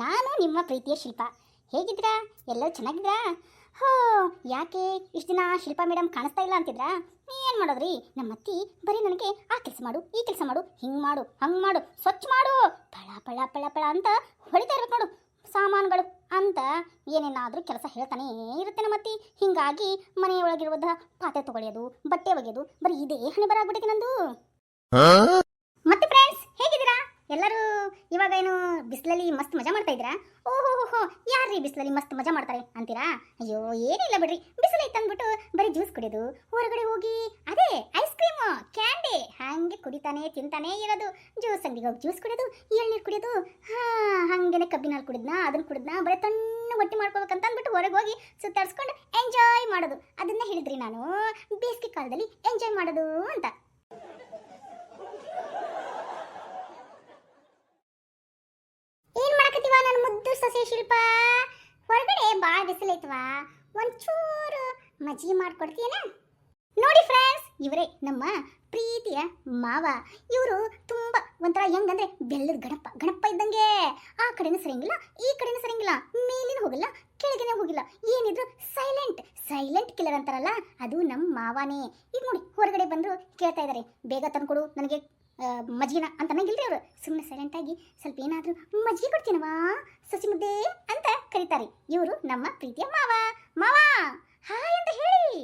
ನಾನು ನಿಮ್ಮ ಪ್ರೀತಿಯ ಶಿಲ್ಪ. ಹೇಗಿದ್ದೀರಾ? ಎಲ್ಲರೂ ಚೆನ್ನಾಗಿದ್ದೀರಾ? ಹೋ, ಯಾಕೆ ಇಷ್ಟು ದಿನ ಶಿಲ್ಪಾ ಮೇಡಮ್ ಕಾಣಿಸ್ತಾ ಇಲ್ಲ ಅಂತಿದ್ರಾ? ಏನು ಮಾಡೋದ್ರಿ, ನಮ್ಮ ಅತ್ತಿ ಬರೀ ನನಗೆ ಆ ಕೆಲಸ ಮಾಡು, ಈ ಕೆಲಸ ಮಾಡು, ಹಿಂಗೆ ಮಾಡು, ಹಂಗೆ ಮಾಡು, ಸ್ವಚ್ಛ ಮಾಡು, ಪಳ ಪಳ ಪಳ ಪಳ ಅಂತ ಹೊಡಿತಾ ಇರ್ಬೇಕು ನೋಡು ಸಾಮಾನುಗಳು ಅಂತ ಏನೇನಾದರೂ ಕೆಲಸ ಹೇಳ್ತಾನೇ ಇರುತ್ತೆ ನಮ್ಮ ಅತ್ತಿ. ಹಿಂಗಾಗಿ ಮನೆಯೊಳಗಿರುವಂತಹ ಪಾತ್ರೆ ತೊಗೊಳಿಯೋದು, ಬಟ್ಟೆ ಒಗೆಯೋದು, ಬರೀ ಇದೇ ಹಣೆ ಬರಾಗ್ಬಿಟ್ಟೈತೆ ನಂದು. ಮತ್ತೆ ಫ್ರೆಂಡ್ಸ್ ಹೇಗಿದ್ದೀರಾ ಎಲ್ಲರೂ? ಇವಾಗ ಏನು ಬಿಸಿಲಲ್ಲಿ ಮಸ್ತ್ ಮಜಾ ಮಾಡ್ತಾ ಇದ್ದೀರಾ? ಓಹೋ, ಯಾರ್ರೀ ಬಿಸಿಲಲ್ಲಿ ಮಸ್ತ್ ಮಜಾ ಮಾಡ್ತಾರೆ ಅಂತೀರಾ? ಅಯ್ಯೋ ಏನಿಲ್ಲ ಬಿಡ್ರಿ, ಬಿಸಿಲೈತೆ ಅಂದ್ಬಿಟ್ಟು ಬರೀ ಜ್ಯೂಸ್ ಕುಡಿಯೋದು, ಹೊರಗಡೆ ಹೋಗಿ ಅದೇ ಐಸ್ ಕ್ರೀಮು, ಕ್ಯಾಂಡಿ ಹಾಗೆ ಕುಡಿತಾನೆ ತಿಂತಾನೆ ಇರೋದು. ಜ್ಯೂಸ್ ಅಂಗಡಿಗೆ ಹೋಗಿ ಜ್ಯೂಸ್ ಕುಡಿಯೋದು, ಎಳ್ನೀರು ಕುಡಿಯೋದು, ಹಾಗೇನೆ ಕಬ್ಬಿನ ಹಾಲು ಕುಡಿದ್ನಾ, ಅದನ್ನ ಕುಡಿದ್ನಾ, ಬರೀ ತಣ್ಣಗೆ ಹೊಟ್ಟೆ ಮಾಡ್ಕೋಬೇಕಂತ ಅಂದ್ಬಿಟ್ಟು ಹೊರಗೆ ಹೋಗಿ ಸುತ್ತಾಡ್ಸ್ಕೊಂಡು ಎಂಜಾಯ್ ಮಾಡೋದು. ಅದನ್ನ ಹೇಳಿದ್ರಿ ನಾನು ಬೇಸಿಗೆ ಕಾಲದಲ್ಲಿ ಎಂಜಾಯ್ ಮಾಡೋದು ಅಂತ. ನನ್ನ ಮುದ್ದು ಸೊಸೆ ಶಿಲ್ಪ, ಹೊರಗಡೆ ಭಾಳ ಬಿಸಿಲೈತವಾ, ಒಂಚೂರು ಮಜ್ಜಿಗೆ ಮಾಡ್ಕೊಡ್ತೀಯನ? ನೋಡಿ ಫ್ರೆಂಡ್ಸ್, ಇವರೇ ನಮ್ಮ ಪ್ರೀತಿಯ ಮಾವ. ಇವರು ತುಂಬ ಒಂಥರ ಹೆಂಗಂದ್ರೆ ಬೆಲ್ಲದ ಗಣಪ ಇದ್ದಂಗೆ. ಆ ಕಡೆನೂ ಸರಿಯಂಗಿಲ್ಲ, ಈ ಕಡೆನೂ ಸರಿಯಂಗಿಲ್ಲ, ಮೇಲಿನ ಹೋಗಿಲ್ಲ, ಕೆಳಗಿನ ಹೋಗಿಲ್ಲ, ಏನಿದ್ರು ಸೈಲೆಂಟ್ ಕಿಲ್ಲರ್ ಅಂತಾರಲ್ಲ, ಅದು ನಮ್ಮ ಮಾವಾನೇ. ಈಗ ನೋಡಿ ಹೊರಗಡೆ ಬಂದು ಕೇಳ್ತಾ ಇದ್ದಾರೆ, ಬೇಗ ತಂದ್ಕೊಡು ನನಗೆ ಮಜ್ಜಿಗೆನ ಅಂತ ಅನ್ನಂಗಿಲ್ರಿ ಅವರು. ಸುಮ್ಮನೆ ಸೈಲೆಂಟಾಗಿ ಸ್ವಲ್ಪ ಏನಾದರೂ ಮಜ್ಜಿಗೆ ಕೊಡ್ತೀನವಾ ಸಸಿ ಮುದ್ದೆ ಅಂತ ಕರೀತಾರೆ. ಇವರು ನಮ್ಮ ಪ್ರೀತಿಯ ಮಾವ ಹಾಯ್ ಅಂತ ಹೇಳಿ.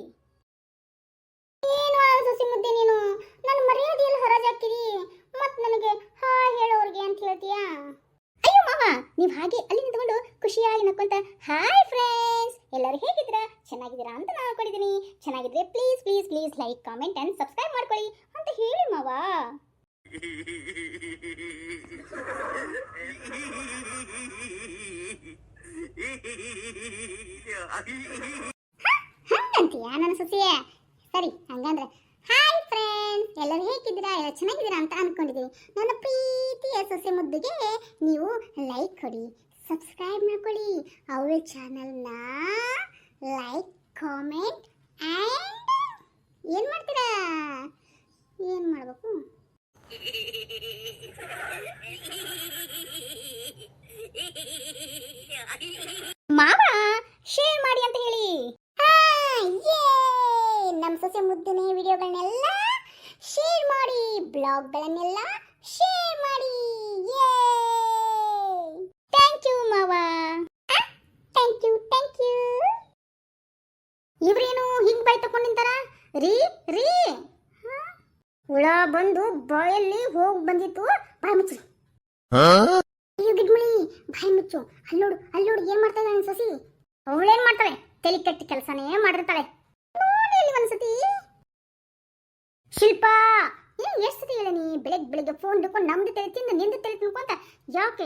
ಏನು ಸಸಿ ಮುದ್ದೆ, ನೀನು ನನ್ನ ಮರ್ಯಾದೆಯಲ್ಲಿ ಹರಾಜಾಗ್ತೀರಿ, ಮತ್ತು ನನಗೆ ಹಾಯ್ ಹೇಳೋರಿಗೆ ಅಂತ ಹೇಳ್ತೀಯಾ? ಅಯ್ಯೋ ಮಾವ, ನೀವು ಹಾಗೆ ಅಲ್ಲಿ ನಿಂತ್ಕೊಂಡು ಖುಷಿಯಾಗಿ ನಕ್ಕೊಂತ ಹಾಯ್ ಫ್ರೆಂಡ್ಸ್ ಎಲ್ಲರೂ ಹೇಗಿದ್ದೀರಾ, ಚೆನ್ನಾಗಿದ್ದೀರಾ ಅಂತ ನಾನು ಅನ್ಕೊಂಡಿದ್ದೀನಿ. ಚೆನ್ನಾಗಿದ್ರೆ please please please like comment and subscribe ಮಾಡ್ಕೊಳ್ಳಿ ಅಂತ ಹೇಳಿ ಮಾವ. ಹಂಗಂತೀಯಾ ನನ್ನ ಸೊಸೆಯೇ? ಸರಿ ಹಂಗಂದ್ರೆ ಹಾಯ್ ಫ್ರೆಂಡ್ಸ್ ಎಲ್ಲರೂ ಹೇಗಿದ್ದೀರಾ, ಎಲ್ಲ ಚೆನ್ನಾಗಿದ್ದೀರಾ ಅಂತ ಅನ್ಕೊಂಡಿದ್ದೀನಿ. ನನ್ನ ಪ್ರೀತಿಯ ಸೊಸೆ ಮುದ್ದುಗೆ ನೀವು ಲೈಕ್ ಕೊಡಿ, ಸಬ್ಸ್ಕ್ರೈಬ್ ಮಾಡ್ಕೊಳ್ಳಿ, ಅವಳ ಚಾನಲ್ನ ಲೈಕ್ ಕಾಮೆಂಟ್ ಆ್ಯಂಡ್ ಏನು ಮಾಡ್ತೀರಾ, ಏನು ಮಾಡಬೇಕು? ಮಾವ ಶೇರ್ ಮಾಡಿ ಅಂತ ಹೇಳಿ. ನಮ್ಮ ಸೊಸೆ ಮುದ್ದಿನ ವಿಡಿಯೋಗಳನ್ನೆಲ್ಲ ಶೇರ್ ಮಾಡಿ, ಬ್ಲಾಗ್ಗಳನ್ನೆಲ್ಲ ಶೇರ್ ಮಾಡಿ. ಥ್ಯಾಂಕ್ ಯು ಮಾವ, ಥ್ಯಾಂಕ್ ಯು. ಇವ್ರೇನು ಹಿಂಗ್ ಬೈ ತಗೊಂಡು ನಿಂತಾರ? ರೀ ಹುಳ ಬಂದು ಬಾಯಲ್ಲಿ ಹೋಗಿ ಬಂದಿತ್ತು, ಬಾಯಿ ಮುಚ್ಚು. ಅಯ್ಯೋ ಗಿಡ್ಮಳಿ, ಬಾಯಿ ಮುಚ್ಚು. ಅಲ್ಲೋಡು ಏನ್ ಮಾಡ್ತಾ ಇದ್ದಾಳೆ ಸಸಿ? ಅವಳೇನ್ ಮಾಡ್ತಾಳೆ? ತಲೆ ಕಟ್ಟಿ ಕೆಲಸನೇ ಮಾಡಿರ್ತಾಳೆ. ನೋಡಿ ಅಲ್ಲಿ ಒಂದ್ಸತಿ. ಶಿಲ್ಪ, ಎಷ್ಟು ಸತಿ ಹೇಳ ನೀ ಬೆಳಗ್ಗೆ ಫೋನ್ ಹಿಡ್ಕೊಂಡು ನಮ್ದು ತಲೆ ತಿಂದು ನಿಂದು ತಲೆ ತಿನ್ಕೊಂತ ಯಾಕೆ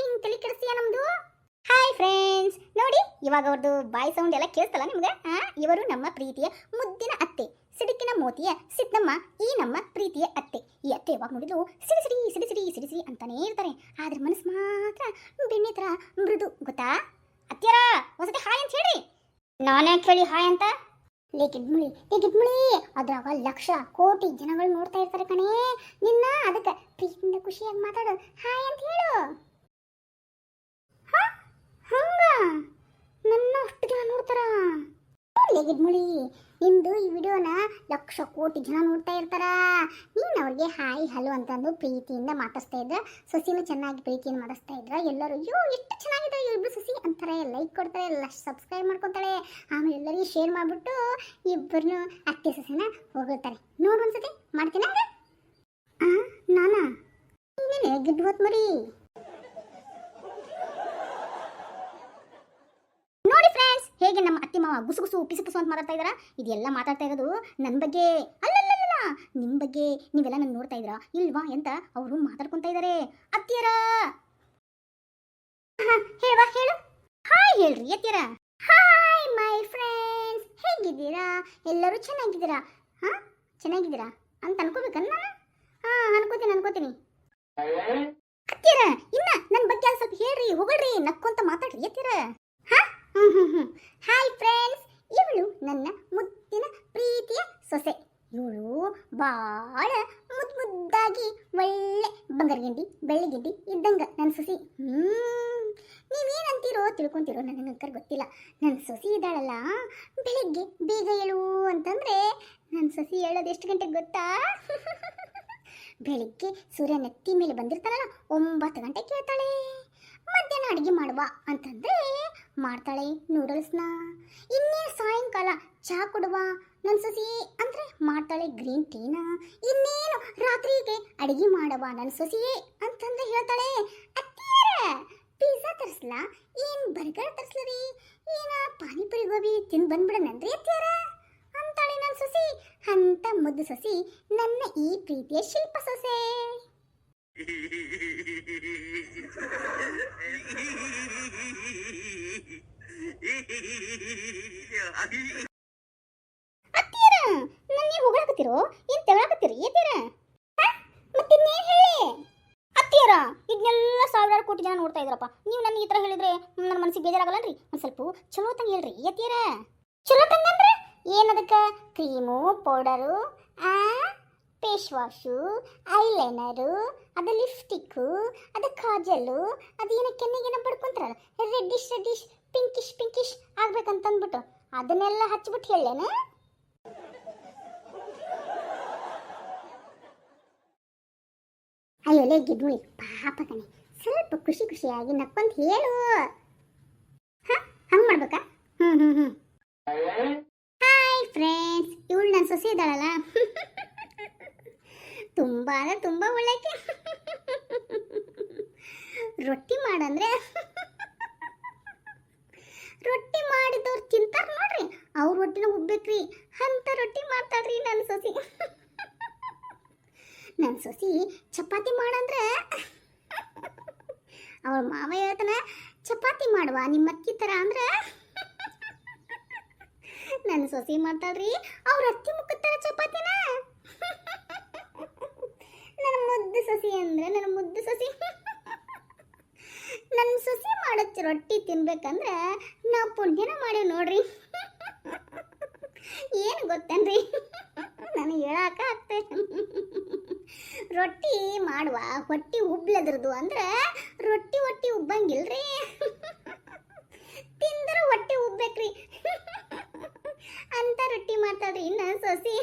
ಹಿಂಗ್ ತಲೆ ಕೆಡಿಸ್ತೀಯ ನಮ್ದು? ಹಾಯ್ ಫ್ರೆಂಡ್ಸ್, ನೋಡಿ ಇವಾಗ ಅವ್ರದ್ದು ಬಾಯಿ ಸೌಂಡ್ ಎಲ್ಲ ಕೇಳಿಸ್ತಲ್ಲ ನಿಮ್ಗೆ? ಇವರು ನಮ್ಮ ಪ್ರೀತಿಯ ಮುದ್ದಿನ ಅತ್ತೆ, ಸಿಡಿಕಿನ ಮೋತಿಯ ಸಿದ್ದಮ್ಮ, ಈ ನಮ್ಮ ಪ್ರೀತಿಯ ಅತ್ತೆ. ಈ ಅತ್ತೆ ಯಾವಾಗ ನೋಡಿದ್ರು ಸಿಡಿಸಿಡಿ ಅಂತಾನೇ ಇರ್ತಾರೆ, ಆದ್ರೆ ಮನಸ್ಸು ಮಾತ್ರ ಬೆಣ್ಣೆ ತರ ಮೃದು, ಗೊತ್ತಾ? ಅತ್ಯಾರ ಒಂದ್ಸತಿ ಹಾಯ್ ಅಂತ ಹೇಳ್ರಿ. ನಾನೇ ಹೇಳಿ ಹಾಯ್ ಅಂತ? ಲೇಕಿದ್ಮುಳಿ ಅದ್ರಾಗ ಲಕ್ಷ ಕೋಟಿ ಜನಗಳು ನೋಡ್ತಾ ಇರ್ತಾರೆ ಕಣೇ ನಿನ್ನ, ಅದಕ್ಕೆ ಪ್ರೀತಿಯಿಂದ ಖುಷಿಯಾಗಿ ಮಾತಾಡು, ಹಾಯ್ ಅಂತ ಹೇಳು. ಹಂಗ ನನ್ನ ಅಷ್ಟು ಜನ ನೋಡ್ತಾರ? ಲೇಗಿದ್ಮುಳಿ, ನಿಂದು ಈ ವಿಡಿಯೋನ ಲಕ್ಷ ಕೋಟಿ ಜನ ನೋಡ್ತಾ ಇರ್ತಾರ. ನೀನು ಅವ್ರಿಗೆ ಹಾಯ್ ಹಲೋ ಅಂತಂದು ಪ್ರೀತಿಯಿಂದ ಮಾತಾಡ್ತಾ ಇದ್ರ, ಸೊಸಿನೂ ಚೆನ್ನಾಗಿ ಪ್ರೀತಿಯಿಂದ ಮಾತಾಡ್ತಾ ಇದ್ರ. ಎಲ್ಲರೂ ಅಯ್ಯೋ ಎಷ್ಟು ಚೆನ್ನಾಗಿದೆ ಇಬ್ರು ಸೊಸಿ ಅಂತಾರೆ, ಲೈಕ್ ಕೊಡ್ತಾರೆ, ಸಬ್ಸ್ಕ್ರೈಬ್ ಮಾಡ್ಕೊತಾಳೆ, ಆಮೇಲೆ ಎಲ್ಲರಿಗೂ ಶೇರ್ ಮಾಡಿಬಿಟ್ಟು ಇಬ್ಬರನ್ನು ಅತ್ತೆ ಸೊಸೆನ ಹೋಗಿರ್ತಾರೆ. ನೋಡು ಒಂದ್ಸತಿ ಮಾಡ್ತೀನಿ. ನಾನಾ ನೀನೇನೆ ಗಿಡ್ ಹೊತ್ತು ಮರಿ. ನೋಡಿ ಫ್ರೆಂಡ್ಸ್, ಹೇಗೆ ನಮ್ಮ ಅತ್ತೆ ಮಾವ ಗುಸು ಪಿಸು ಅಂತ ಮಾತಾಡ್ತಾ ಇದ್ದಾರಾ? ಇದೆಲ್ಲ ಮಾತಾಡ್ತಾ ಇರೋದು ನನ್ನ ಬಗ್ಗೆ ಅಲ್ಲಲ್ಲ, ನಿಮ್ಮ ಬಗ್ಗೆ. ನೀವೆಲ್ಲ ನನ್ನ ನೋಡ್ತಾ ಇದ್ದೀರಾ ಇಲ್ವಾ ಅಂತ ಅವರು ಮಾತಾಡ್ಕೊತಾ ಇದ್ದಾರೆ. ಅತ್ತಿಯರ ಹೇಳು ಹಾಯ್ ಹೇಳ್ರಿ ಅತ್ತಿಯರ. ಹಾಯ್ ಮೈ ಫ್ರೆಂಡ್ಸ್, ಹೇಗಿದ್ದೀರಾ? ಎಲ್ಲರೂ ಚೆನ್ನಾಗಿದ್ದೀರಾ? ಚೆನ್ನಾಗಿದ್ದೀರಾ ಅಂತ ಅನ್ಕೋಬೇಕನ್ನ ನಾನು? ಅನ್ಕೋತೀನಿ. ಅತ್ತಿಯರ ಇನ್ನ ನನ್ನ ಬಗ್ಗೆ ಸ್ವಲ್ಪ ಹೇಳ್ರಿ, ಹೊಗಳ್ರಿ, ನಕ್ಕೊಂತ ಮಾತಾಡ್ರಿ ಅತ್ತಿಯರ. ಹಾಯ್ ಫ್ರೆಂಡ್ಸ್, ಇವಳು ನನ್ನ ಮುದ್ದಿನ ಪ್ರೀತಿಯ ಸೊಸೆ. ಇವಳು ಭಾಳ ಮುದ್ದಾಗಿ ಒಳ್ಳೆ ಬಂಗಾರ ಗಿಂಡಿ ಬೆಳ್ಳಿ ಗಿಂಡಿ ಇದ್ದಂಗ ನನ್ನ ಸೊಸಿ. ತಿಳ್ಕೊಂತಿರೋ ನನಗಂಕರ್ ಗೊತ್ತಿಲ್ಲ. ನನ್ನ ಸೊಸಿ ಇದ್ದಾಳಲ್ಲ, ಬೆಳಿಗ್ಗೆ ಬೇಗ ಏಳು ಅಂತಂದರೆ ನನ್ನ ಸೊಸಿ ಹೇಳೋದು ಎಷ್ಟು ಗಂಟೆಗೆ ಗೊತ್ತಾ? ಬೆಳಿಗ್ಗೆ ಸೂರ್ಯ ನೆತ್ತಿ ಮೇಲೆ ಬಂದಿರ್ತಾನಲ್ಲ 9 ಗಂಟೆಗೆ ಕೇಳ್ತಾಳೆ. ಮಧ್ಯಾಹ್ನ ಅಡುಗೆ ಮಾಡುವ ಅಂತಂದರೆ ಮಾಡ್ತಾಳೆ ನೂಡಲ್ಸ್ನ. ಇನ್ನೇನು ಸಾಯಂಕಾಲ ಚಹಾ ಕೊಡುವ ನನ್ನ ಸೊಸಿ ಅಂದರೆ ಮಾಡ್ತಾಳೆ ಗ್ರೀನ್ ಟೀನ. ಇನ್ನೇನು ರಾತ್ರಿಗೆ ಅಡುಗೆ ಮಾಡವ ನನ್ನ ಸೊಸಿಯೇ ಅಂತಂದ್ರೆ ಹೇಳ್ತಾಳೆ, ಅತ್ತಿಯರ ಪಿಜ್ಜಾ ತರಿಸ್ಲಾ, ಏನು ಬರ್ಗರ್ ತರಿಸ್ಲರಿ, ಏನ ಪಾನಿಪುರಿ ಗೋಬಿ ತಿಂದು ಬಂದ್ಬಿಡನನ್ರಿ ಅತ್ತಿಯರ ಅಂತಾಳೆ ನನ್ನ ಸೊಸಿ. ಅಂತ ಮುದ್ದು ಸೊಸಿ ನನ್ನ ಈ ಪ್ರೀತಿಯ ಶಿಲ್ಪ ಸೊಸೆ. ಅತ್ತಿಯರ ನನ್ನ ಹೊಗಳಕತ್ತೀರೋ ಏನು ತೆಗಳಕತ್ತೀರಿ ಅತ್ತಿಯರ? ಮತ್ತಿನ್ನೇನು ಹೇಳಿ ಅತ್ತಿಯರ? ಇದನ್ನೆಲ್ಲ ಸಾವಿರಾರು ಕೋಟಿ ಜನ ನೋಡ್ತಾ ಇದ್ರಪ್ಪ, ನೀವು ನನ್ನ ಈ ಥರ ಹೇಳಿದ್ರೆ ನನ್ನ ಮನಸ್ಸಿಗೆ ಬೇಜಾರಾಗಲ್ಲನ್ರಿ? ಒಂದು ಸ್ವಲ್ಪ ಚಲೋ ತಂಗ ಹೇಳ್ರಿ ಅತ್ತಿಯರ. ಚಲೋ ತಂಗಂದ್ರೆ ಏನದಕ್ಕೆ? Cream, powder, face wash, eyeliner, ಅದು ಲಿಪ್ಸ್ಟಿಕ್ಕು, ಅದು ಕಾಜಲ್ಲು, ಅದೇನೋ ಕೆನ್ನೆಗೇನೋ ಬಡ್ಕೊಂತಾರಲ್ಲ ರೆಡ್ಡಿಶ್ ಪಿಂಕಿಶ್ ಆಗ್ಬೇಕಂತಂದ್ಬಿಟ್ಟು ಅದನ್ನೆಲ್ಲ ಹಚ್ಬಿಟ್ಟು ಹೇಳೇನ? ಅಯ್ಯೋಲೇ ಗಿಡ್ಮುಳಿ ಪಾಪ ಕಣೆ, ಸ್ವಲ್ಪ ಖುಷಿಯಾಗಿ ನಕ್ಕೊಂತ ಹೇಳು. ಹಂಗೆ ಮಾಡ್ಬೇಕಾ? ಹಾಯ್ ಫ್ರೆಂಡ್ಸ್, ಇವಳು ನನ್ನ ಸೊಸೆ ಇದ್ದಾಳಲ್ಲ, ತುಂಬ ಅಂದರೆ ತುಂಬ ಒಳ್ಳೆಕೆ. ರೊಟ್ಟಿ ಮಾಡಂದ್ರೆ ರೊಟ್ಟಿ ಮಾಡಿದವ್ರು ತಿಂತಾರ ನೋಡ್ರಿ, ಅವ್ರ ರೊಟ್ಟಿನ ಉಬ್ಬೇಕ್ರಿ ಅಂತ ರೊಟ್ಟಿ ಮಾಡ್ತಾಳ್ರಿ ನನ್ನ ಸೊಸಿ. ನನ್ನ ಸೊಸಿ ಚಪಾತಿ ಮಾಡಂದ್ರೆ ಅವಳ ಮಾವ ಹೇಳ್ತಾನೆ, ಚಪಾತಿ ಮಾಡುವ ನಿಮ್ಮ ಅಕ್ಕಿ ಥರ ಅಂದ್ರೆ ನನ್ನ ಸೊಸಿ ಮಾಡ್ತಾಳ್ರಿ ಅವ್ರ ಅತ್ತಿ ಮುಖದ ಥರ ಚಪಾತಿನ. ನನ್ನ ಮುದ್ದು ಸೊಸಿ ಅಂದ್ರೆ ನನ್ನ ಮುದ್ದು ಸೊಸಿ. ನನ್ನ ಸೊಸಿ ಮಾಡೋ ರೊಟ್ಟಿ ತಿನ್ಬೇಕಂದ್ರೆ ನಾವು ಪುಣ್ಯನ ಮಾಡೇವಿ ನೋಡ್ರಿ. ಏನು ಗೊತ್ತೇನ್ರಿ, ನನಗೆ ಹೇಳಾಕ ಆಗ್ತದೆ. ರೊಟ್ಟಿ ಮಾಡುವ ಹೊಟ್ಟಿ ಉಬ್ಲದ್ರದು ಅಂದ್ರೆ ರೊಟ್ಟಿ ಉಬ್ಬಂಗಿಲ್ರಿ, ತಿಂದ್ರೆ ಹೊಟ್ಟೆ ಉಬ್ಬೇಕ್ರಿ ಅಂತ ರೊಟ್ಟಿ ಮಾಡ್ತಾಳ್ರಿ ನನ್ನ ಸೊಸಿ.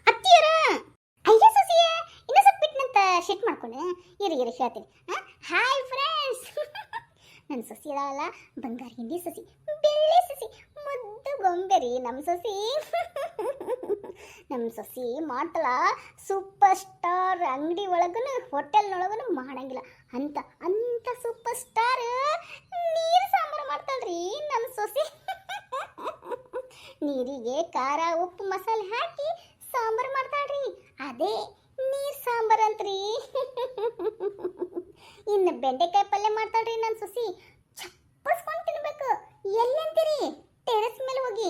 ಅತ್ತಿಯರ ಅಯ್ಯ ಸೊಸಿಯೇ ಇನ್ನೂ ಸ್ವಲ್ಪ ಬಿಟ್ಟನಂತ ಶೆಟ್ ಮಾಡ್ಕೊಂಡೆ. ಇರಿ ಹೇಳ್ತೀನಿ. ಹಾಯ್ ಫ್ರೆಂಡ್ಸ್, ನನ್ನ ಸೊಸಿ ಇದಾವಲ್ಲ ಬಂಗಾರ ಹಿಂದಿ ಸೊಸಿ, ಬೆಳ್ಳಿ ಸೊಸಿ, ಮುದ್ದು ಗೊಂಬೆರಿ ನಮ್ಮ ಸೊಸಿ. ನಮ್ಮ ಸೊಸಿ ಮಾಡ್ತಲ್ಲ ಸೂಪರ್ ಸ್ಟಾರ್, ಅಂಗಡಿ ಒಳಗೂ ಹೋಟೆಲ್ನೊಳಗೂ ಮಾಡಂಗಿಲ್ಲ ಅಂತ ಸೂಪರ್ ಸ್ಟಾರ್ ನೀರು ಸಾಂಬಾರು ಮಾಡ್ತಾಳ್ರಿ ನಮ್ಮ ಸೊಸಿ. ನೀರಿಗೆ ಖಾರ ಉಪ್ಪು ಮಸಾಲೆ ಹಾಕಿ ಸಾಂಬಾರು ಮಾಡ್ತಾಳ್ರಿ, ಅದೇ ನೀರು ಸಾಂಬಾರು ಅಂತ್ರಿ. ಇನ್ನು ಬೆಂಡೆಕಾಯಿ ಪಲ್ಯ ಮಾಡ್ತಾಳ್ರಿ ನನ್ನ ಸೊಸಿ, ಚಪ್ಪಸ್ಕೊಂಡು ತಿನ್ಬೇಕು. ಎಲ್ಲಂತೀರಿ? ಟೆರೆಸ್ ಮೇಲೆ ಹೋಗಿ.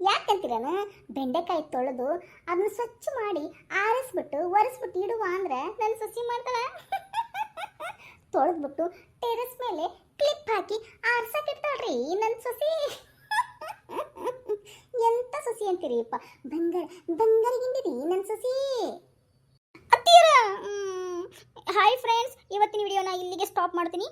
ಯಾಕಂತೀರನ? ಬೆಂಡೆಕಾಯಿ ತೊಳೆದು ಅದನ್ನ ಸ್ವಚ್ಛ ಮಾಡಿ ಆರಿಸ್ಬಿಟ್ಟು ಒರೆಸ್ಬಿಟ್ಟು ಇಡುವ ಅಂದ್ರೆ ನನ್ನ ಸೊಸಿ ಮಾಡ್ತಾಳ. ತೊಳೆದ್ಬಿಟ್ಟು ಟೆರೆಸ್ ಮೇಲೆ ಕ್ಲಿಪ್ ಹಾಕಿ ಆರ್ಸಕ್ಕಿಡ್ತಾಳ್ರಿ ನನ್ನ ಸೊಸಿ. ಎಂತ ಸೊಸಿ ಅಂತೀರಿಪ್ಪ, ಬಂಗಾರ ಹಿಂದಿರಿ ನನ್ನ ಸೊಸಿ. ಅತ್ತಿಯರ ಹಾಯ್ ಫ್ರೆಂಡ್ಸ್, ಇವತ್ತಿನ ವಿಡಿಯೋನ ಇಲ್ಲಿಗೆ ಸ್ಟಾಪ್ ಮಾಡ್ತೀನಿ.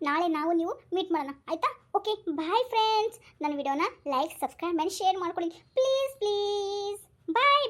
ನಾಳೆ ನೀವು ಮೀಟ್ ಮಾಡೋಣ, ಆಯಿತಾ? Okay bye friends. ನನ್ನ ವಿಡಿಯೋನ ಲೈಕ್, ಸಬ್ಸ್ಕ್ರೈಬ್ ಆ್ಯಂಡ್ ಶೇರ್ ಮಾಡ್ಕೊಳ್ಳಿ ಪ್ಲೀಸ್. ಬಾಯ್.